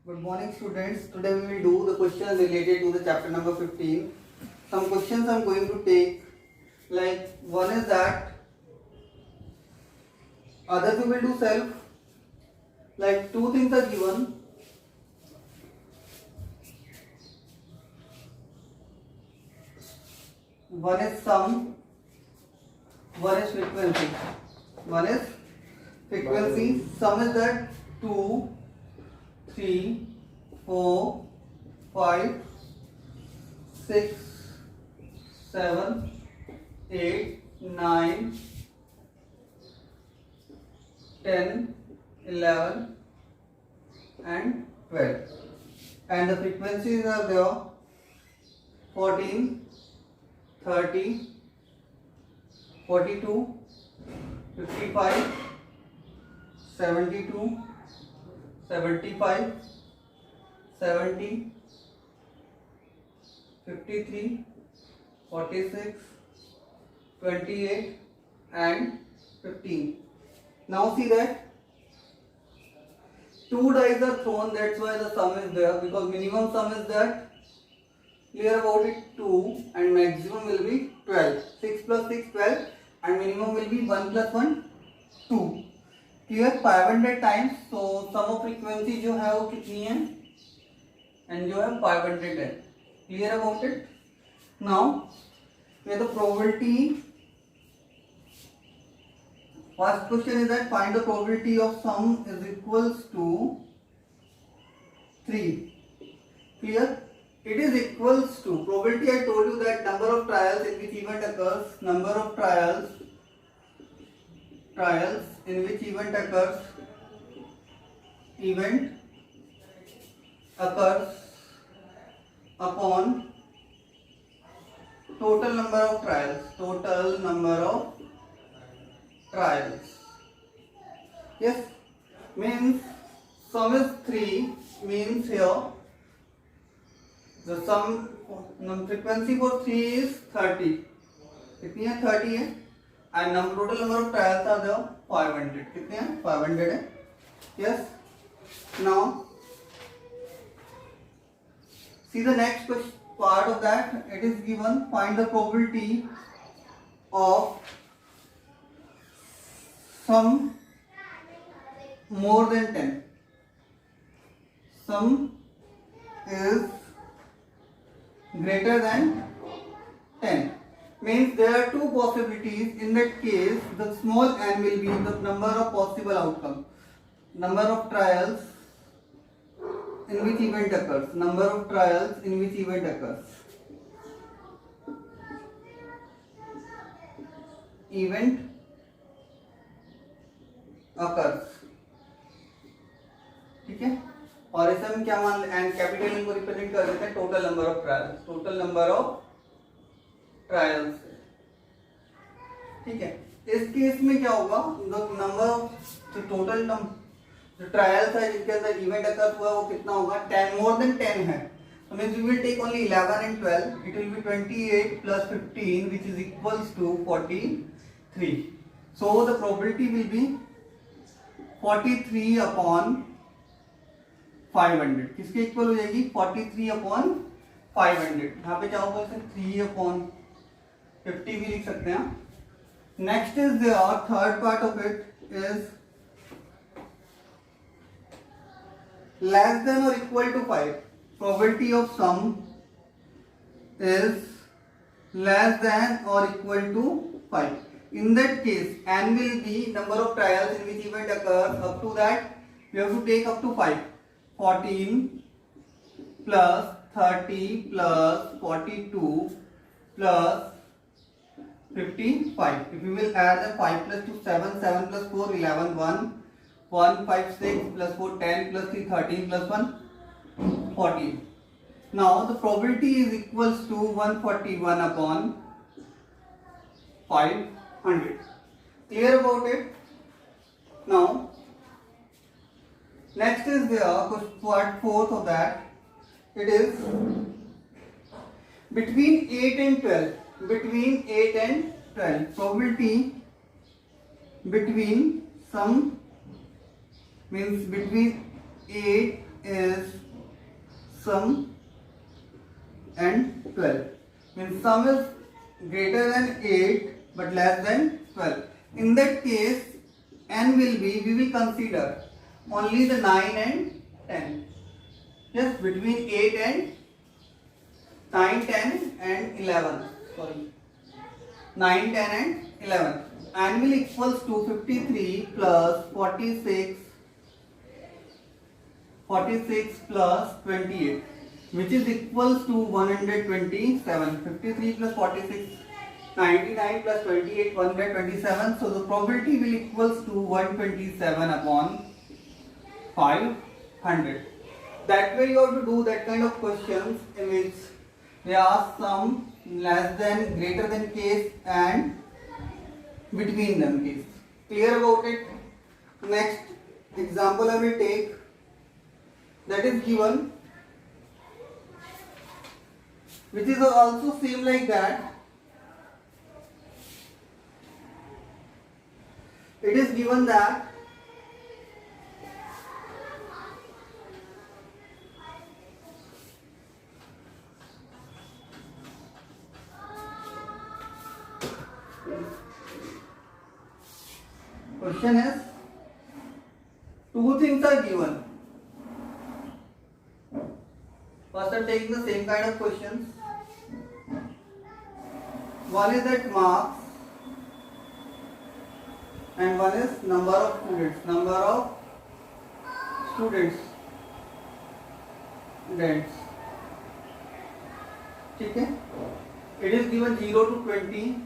Good morning, students. Today we will do the questions related to the chapter number 15. Some questions I am going to take, like one is that others we will do self. Like two things are given. One is sum, one is frequency. One is frequency. Sum is that 2, 3, 4, 5, 6, 7, 8, 9, 10, 11 and 12. And the frequencies are there 14, 30, 42, 55, 72, 75, 70, 53, 46, 28 and 15. Now see that two dice are thrown, that's why the sum is there, because minimum sum is that, clear about it, 2 and maximum will be 12. 6 plus 6 12 and minimum will be 1 plus 1 2. Clear 500 times. तो सम of frequency जो है वो कितनी है and जो है 500 है. Clear about it. Now we the probability. First question is that find the probability of sum is equals to 3. Clear. It is equals to probability. I told you that number of trials in which event occurs. Number of trials in which event occurs. Event occurs upon total number of trials. Total number of trials. Yes, means sum is 3. Means here the sum frequency for 3 is 30. कितनी है 30 है. And total number of trials are there 500. कितने हैं 500 है. Yes. Now see the next part of that. It is given find the probability of sum more than 10. Sum is greater than 10. Means there are two possibilities. In that case the small n will be the number of possible outcomes. Number of trials in which event occurs. Number of trials in which event occurs. Event occurs. ठीक है. और इसे हम क्या मान and capital N को represent कर देते हैं total number of trials. Total number of trials. ठीक है. इस केस में क्या होगा, नंबर ऑफ टोटल जो ट्रायल्स है जिनके अंदर इवेंट अकर हुआ वो कितना होगा 10. मोर देन 10 है. So means we will take only 11 and 12. It will be 28 plus 15 which is equals to 43. So the probability will be 43 upon 500. किसके इक्वल हो जाएगी 43 अपॉन 500. यहाँ पे चाहो तो 3 अपॉन 50 भी लिख सकते हैं. Next is there third part of it is less than or equal to 5. Probability of sum is less than or equal to 5. In that case n will be number of trials in which event occurs. Up to that we have to take up to 5. 14 plus 30 plus 42 plus 55. If we will add the 5 plus 2 7, 7 plus 4 11, 1 5 6 plus 4 10 plus 3 13 plus 1 14. Now the probability is equals to 141 upon 500. Clear about it. Now next is the part fourth of that. It is between 8 and 12. Between 8 and 12. Probability between some means between 8 is sum and 12. Means sum is greater than 8 but less than 12. In that case, n will be, we will consider only the 9 and 10. Yes, between 8 and 9, 10 and 11. Sorry. 9, 10 and 11. N will equals to 53 plus 46 plus 28, which is equals to 127. 53 plus 46, 99 plus 28, 127. So the probability will equals to 127 upon 500. That way you have to do that kind of questions in which they ask some less than, greater than case and between them case. Clear about it? Next example I will take, that is given, which is also same like that. It is given that question is, two things are given. First I am taking the same kind of questions. One is that marks and one is number of students. Number of students. ठीक है? It is given 0 to 20,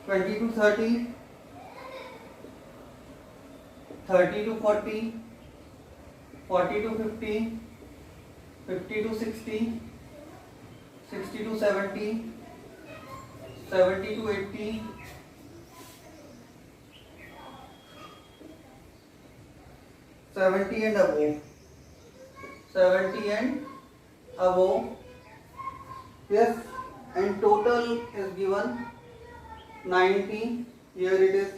20 to 30, 30 to 40, 40 to 50, 50 to 60, 60 to 70, 70 to 80, 70 and above, 70 and above. Yes, and total is given 90. Here it is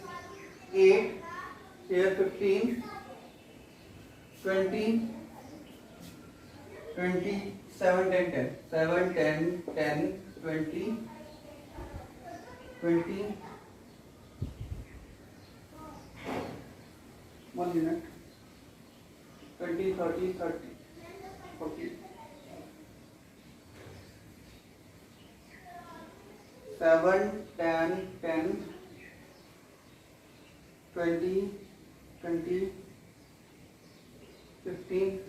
8, here 15, 20, 20, 7, 10, 10, 7, 10, 10, 20, 20, 1 minute, 20, 30, 30, 40, 7, 10, 10, 20, 20, 15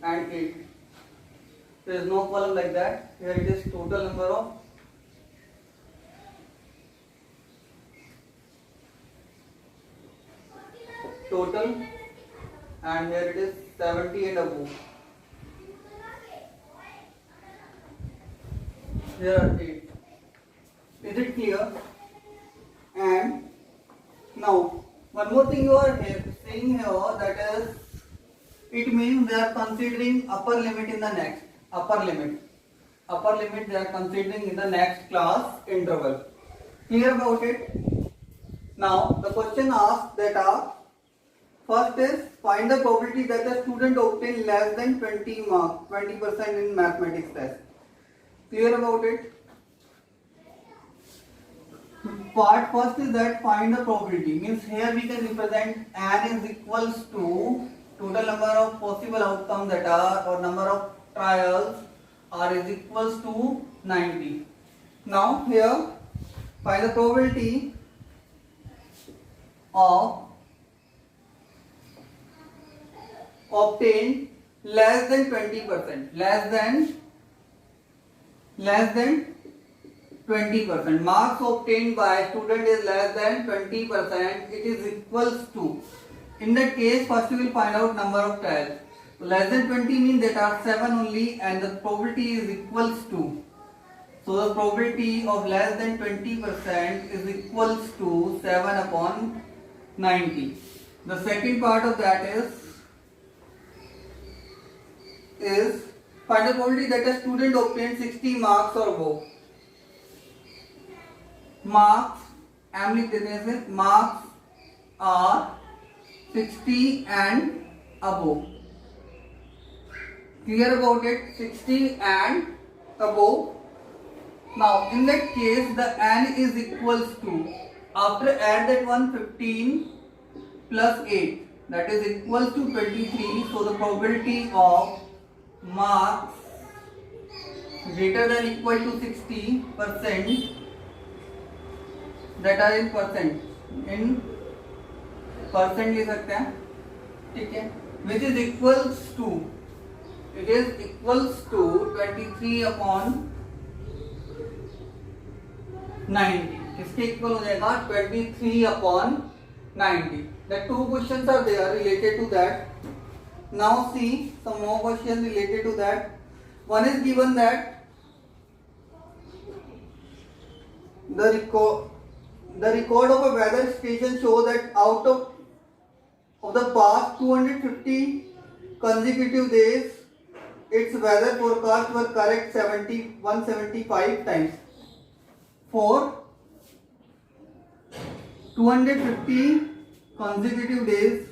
and 8. There is no column like that. Here it is total number of total, and here it is 70 and above. Here are 8. Is it clear? And now one more thing you are seeing here, that is, it means they are considering upper limit in the next upper limit they are considering in the next class interval. Clear about it? Now the question asks that first is find the probability that a student obtain less than 20 marks, 20% in mathematics test. Clear about it? Part first is that find the probability, means here we can represent n is equals to total number of possible outcomes that are, or number of trials are, is equals to 90. Now here find the probability of obtain less than 20%, less than 20%. Marks obtained by student is less than 20%. It is equals to, in that case first we will find out number of trials. So less than 20 means that are 7 only, and the probability is equals to, so the probability of less than 20% is equals to 7 upon 90. The second part of that is find the probability that a student obtains 60 marks or above. Marks, I am लिख देते हैं, marks are 60 and above. Clear about it? 60 and above. Now in that case the n is equals to, after add that one, 15 plus 8, that is equals to 23. So the probability of marks greater than equal to 60%, that are in percent ले सकते हैं, ठीक है, which is equals to, it is equals to 23 upon 90. किसके equal हो जाएगा? 23 upon 90. The two questions are there related to that. Now see some more questions related to that. One is given that the record of a weather station show that out of the past 250 consecutive days, its weather forecasts were correct 175 times. For 250 consecutive days,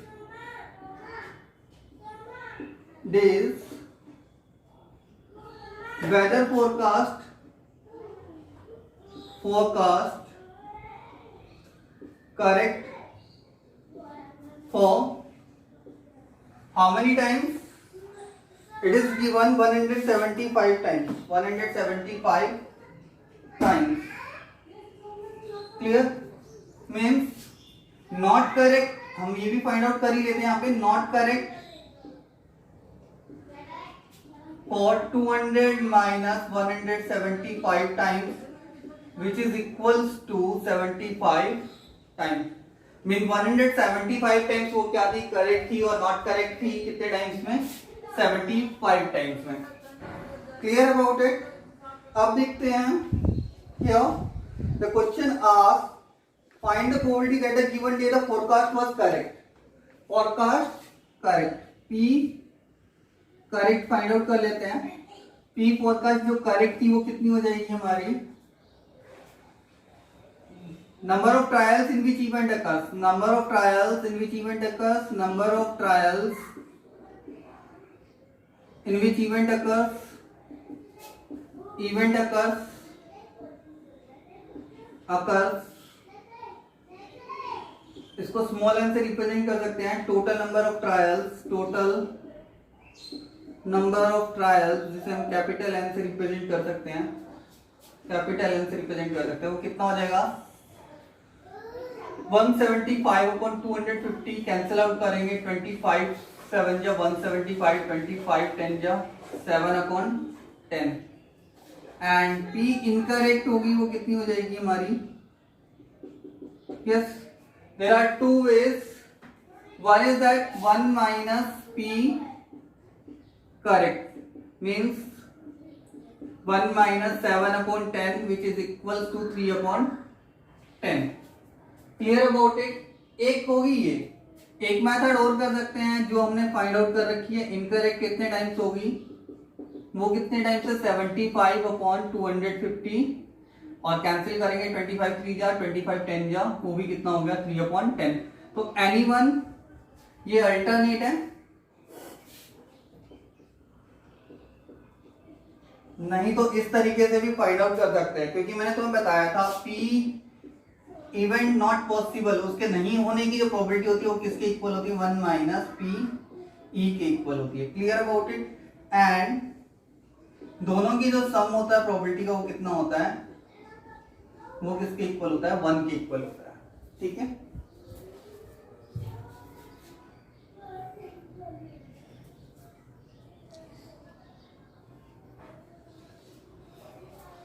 weather forecast correct for how many times? It is given 175 times. 175 times. Clear? Means not correct. हम ये भी find out कर ही लेते हैं यहाँ पे. Not correct for 200 minus 175 times, which is equals to 75 times. Mean 175 times वो क्या थी? करेक्ट थी. और नॉट करेक्ट थी कितने टाइम्स में? 75 टाइम्स में. Clear about it? अब देखते हैं here the question asks find the probability that the given day the forecast was correct. forecast correct, P correct find out कर लेते हैं. P फोरकास्ट जो करेक्ट थी वो कितनी हो जाएगी हमारी? Number of trials in which event occurs. Number of trials in which event occurs. Number of trials in which event occurs. Event occurs इसको स्मॉल एन से रिप्रेजेंट कर सकते हैं. Total number of trials. Total number of trials जिसे हम capital N से represent कर सकते हैं. कैपिटल एन से रिप्रेजेंट कर सकते हैं. वो कितना हो जाएगा? 175 upon 250 कैंसिल आउट करेंगे. 25 7 जा 175, 25 10 जा 7 upon 10. एंड P इनकरेक्ट होगी वो कितनी हो जाएगी हमारी? Yes, there are two ways. One is that 1 minus P correct means 1 minus 7 upon 10 which is equals to 3 upon 10. Clear about it? एक होगी ये. एक मेथड और कर सकते हैं जो हमने फाइंड आउट कर रखी है. इनकरेक्ट कितने टाइम्स होगी? वो कितने टाइम्स है? 75 upon 250 और कैंसिल करेंगे. 25 3 जा 25 10 जा, वो भी कितना हो गया? 3 upon 10. तो एनीवन ये अल्टरनेट है. नहीं तो इस तरीके से भी फाइंड आउट कर सकते हैं, क्योंकि मैंने तुम्हें बताया था P इवेंट नॉट पॉसिबल, उसके नहीं होने की जो प्रोबेबिलिटी होती है वो किसके इक्वल होती है? 1 minus P E के इक्वल होती है. Clear about it? एंड दोनों की जो सम होता है प्रोबेबिलिटी का वो कितना होता है? वो किसके इक्वल होता है? 1 के इक्वल होता है. ठीक है.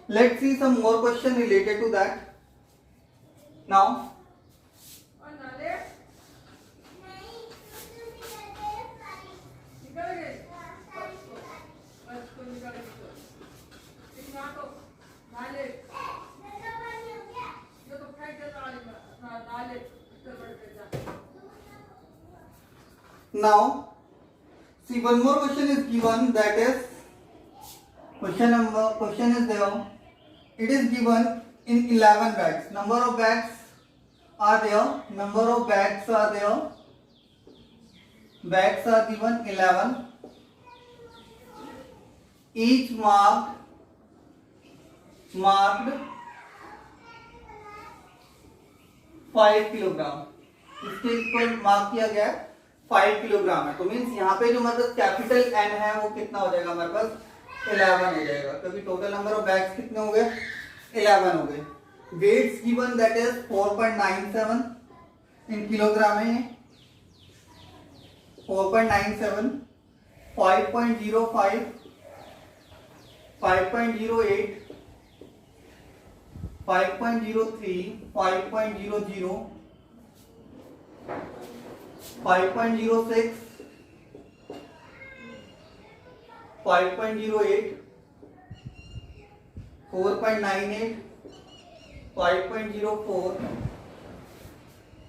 Let's see some more question related to that. Now, see one more question is given, that is question is there. It is given in 11 bags. Number of bags are there. bags are given 11, each marked 5 kilogram, इसके equal mark किया गया 5 kilogram है। तो means यहाँ पे जो मतलब capital N है वो कितना हो जाएगा हमारे पास 11 हो जाएगा, क्योंकि टोटल नंबर ऑफ बैग्स कितने हो गए 11 हो गए। Weights given that is 4.97 in kilogram है, 4.97, 5.05, 5.08, 5.03, 5.00, 5.06, 5.08, 4.98, 5.04,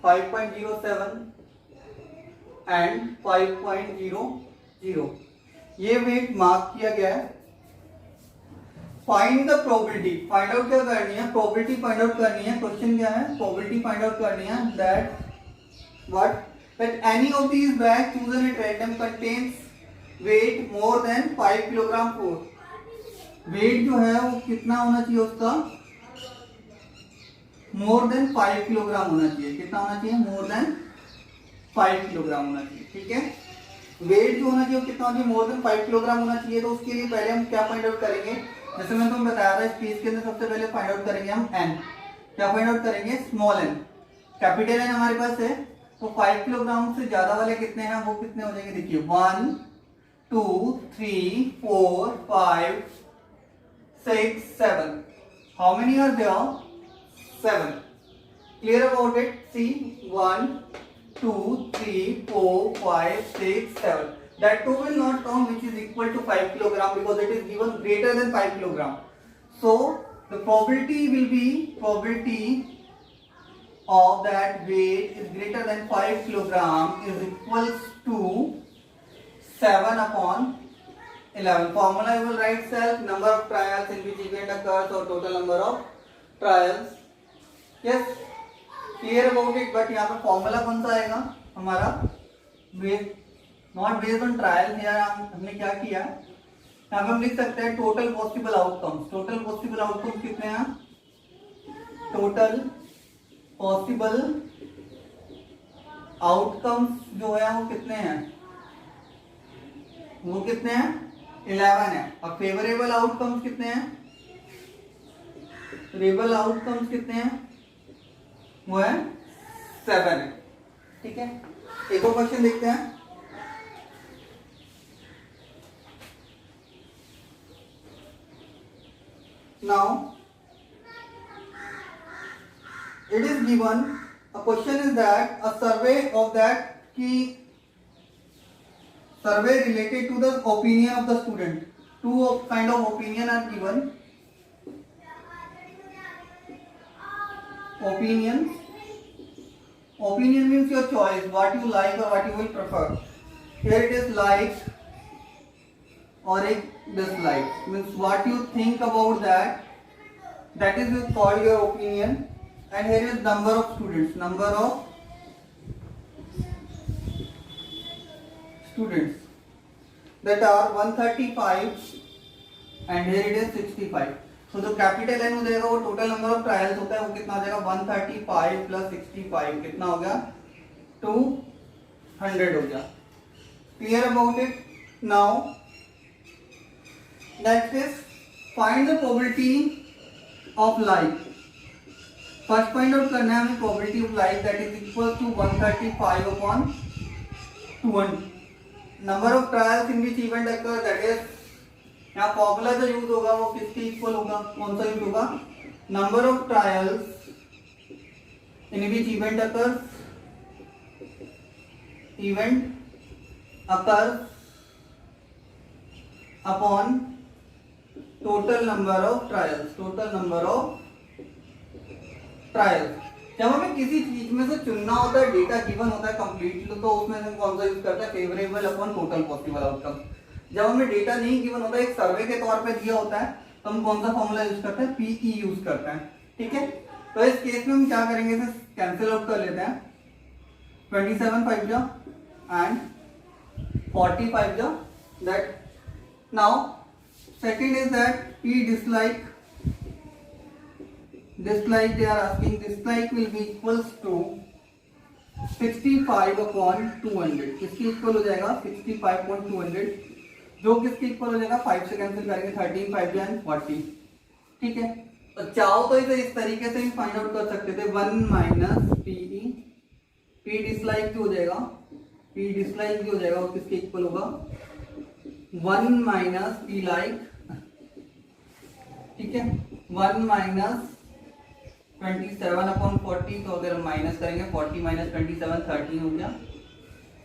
5.07 एंड 5.00 ये वेट मार्क किया गया है। Find the probability, find out क्या करनी है, प्रोबेबिलिटी फाइंड आउट करनी है। क्वेश्चन क्या है, प्रोबेबिलिटी फाइंड आउट करनी है that what that any of these bag chosen at random contains weight more than 5 kilogram for. Weight जो है वो कितना होना चाहिए उसका, मोर देन 5 किलोग्राम होना चाहिए। कितना होना चाहिए, मोर देन 5 किलोग्राम होना चाहिए। ठीक है, वेट जो होना चाहिए कितना होना चाहिए, मोर देन 5 किलोग्राम होना चाहिए। तो उसके लिए पहले हम क्या फाइंड आउट करेंगे, जैसे मैंने तुम्हें बताया था इस केस के अंदर सबसे पहले फाइंड आउट करेंगे हम n। क्या फाइंड आउट करेंगे, स्मॉल n। कैपिटल n हमारे पास है, तो 5 किलोग्राम से ज्यादा वाले कितने हैं, वो कितने हो जाएंगे, देखिए 1 2 3 4 5 6 7। How many are there, 7। Clear about it, see 1 2 3 4 5 6 7. That too will not count which is equal to 5 kilogram because it is given greater than 5 kilogram. So the probability will be probability of that weight is greater than 5 kilogram is equals to 7 upon 11. Formula you will write self, number of trials in which event occurs or total number of trials. Yes, clear about it. But यहाँ पे formula कौन सा आएगा हमारा, not based on trial. हमने क्या किया, यहाँ पे हम लिख सकते हैं total possible outcomes. Total possible outcomes कितने हैं, टोटल पॉसिबल आउटकम्स जो है वो कितने हैं, वो कितने हैं 11 है। और फेवरेबल आउटकम्स कितने हैं, फेवरेबल आउटकम्स कितने हैं, वो है 7 है। ठीक है, एक और क्वेश्चन देखते हैं। Now it is given, a question is that a survey of that key survey related to the opinion of the student. Two kind of opinion are given. Opinion means your choice, what you like or what you will prefer. Here it is like or a dislike, means what you think about that is called your opinion. And here is number of students, number of students that are 135 and here it is 65. So जो capital N हो जाएगा वो total number of trials होता है, वो कितना हो जाएगा 135 प्लस 65 कितना हो गया 200 हो गया। Clear about it. Now next is find the probability of like. First find out करना है हमें probability of like that is equal to 135 upon 200। Number of trials in which event occur that is, यहाँ formula जो use होगा वो किसके equal होगा, कौन सा यूज होगा, number of trials in which event occurs upon total number of trials. Total number of trials, जब हमें किसी चीज में से चुनना होता है, डेटा गिवन होता है कंप्लीट, तो उसमें से कौन सा यूज करता है, favourable upon total possible outcome. जब हमें डेटा नहीं गिवन होता है, एक सर्वे के तौर पे दिया होता है, तो हम कौन सा फॉर्मूला यूज करते हैं, पीई यूज करते हैं। ठीक है, तो इस केस में हम क्या करेंगे, इसे कैंसिल आउट कर लेते हैं। 27 5 जा and 45 that. Now second is that P dislike they are asking dislike will be equals to 65 upon 200. किसकी इक्वल हो जाएगा 65/200, जो किसकी इक्वल हो जाएगा 5 से कैंसिल करेंगे 13 5 and 40. ठीक है, तो चाहो तो इसे इस तरीके से भी फाइंड आउट कर सकते थे 1 माइनस पी डिसलाइक जो हो जाएगा पी डिसलाइक जो हो जाएगा वो किसके इक्वल होगा 1 माइनस पी लाइक. ठीक है, 1 माइनस 27/40. तो अगर हम माइनस करेंगे 40 माइनस 27 13 हो गया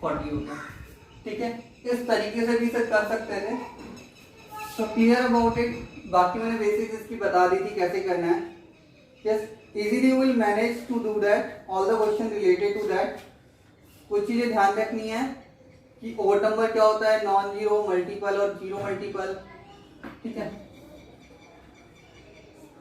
40 हो गया. ठीक है, इस तरीके से भी इसे कर सकते थे. तो क्लियर अबाउट इट. बाकी मैंने बेसिक्स इसकी बता दी थी कैसे करना है. Yes, easily you will manage to do that all the question related to that. कुछ चीजें ध्यान रखनी है कि ओड नंबर क्या होता है, नॉन जीरो, मल्टीपल और जीरो मल्टीपल. ठीक है,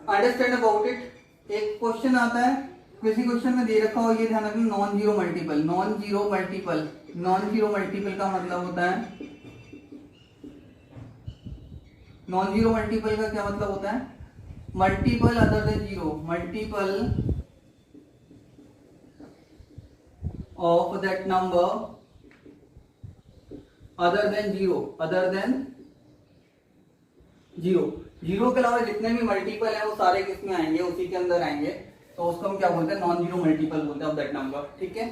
अंडरस्टैंड अबाउट इट. एक क्वेश्चन आता है, किसी क्वेश्चन में दे रखा हो, ये ध्यान रखना non zero multiple. Non zero multiple, non zero multiple का मतलब होता है, नॉन जीरो मल्टीपल का क्या मतलब होता है, multiple other than zero, multiple of that number other than zero, other than zero. Zero के अलावा जितने भी मल्टीपल है वो सारे किसमें आएंगे, उसी के अंदर आएंगे. तो उसको हम क्या बोलते हैं, नॉन जीरो मल्टीपल बोलते हैं ऑफ दैट नंबर. ठीक है,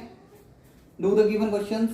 डू द गिवन क्वेश्चंस.